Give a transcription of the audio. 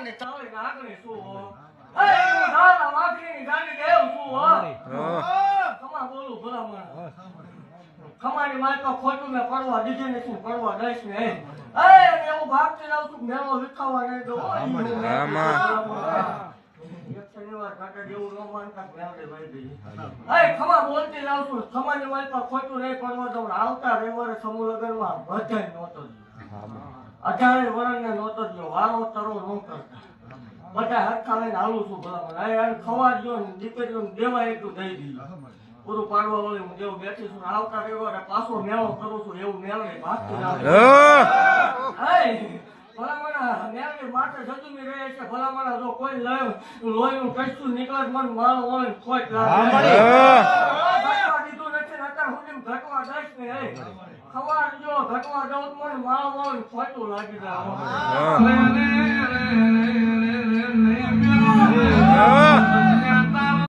ને ચાલે નાગણી શું હો એ દાદા વાઘરીની ગાડી દેવ શું હો ખમા બોલું ભલામણ ખમાની માય તો ખોટું ને પડવા દીધી ને શું પડવા દઈશ ને એ એવું ભાગતી જાઉં છું મેળો વિખાવા નહીં દો એક શનિવાર કાંટે જેવું ન માનતા મેળે ભાઈ ગઈ ખમા બોલતી જાઉં છું ખમાની માય તો ખોટું નહીં પડવા દઉં આવતા રવિવારે સમૂહ લગ્નમાં બધાય નહોતો 18 વર્ષને નહોતો ગયો વારો તરો ન કરતા બધા હરખા લઈને હાલું છું ભલામણ ખવા જો દીકરીઓ દેવા એટલું દઈ દીધું પૂરું પાડવા વાળી હું જેવું બેઠી છું આવતા રવિવારે પાછો મેળો કરું છું એવું મેળે ભાગતી ભલામણ મેળવી માટે જજુમી રહે છે ભલામણ જો કોઈ લોહીનું કશું નીકળે મન માળ વળે ખોટ દીધું નથી અત્યાર સુધી ઘટવા દઈશ ને ખવાર જો ઘટવા જવું મને માળ વળે ખોટું લાગી જાય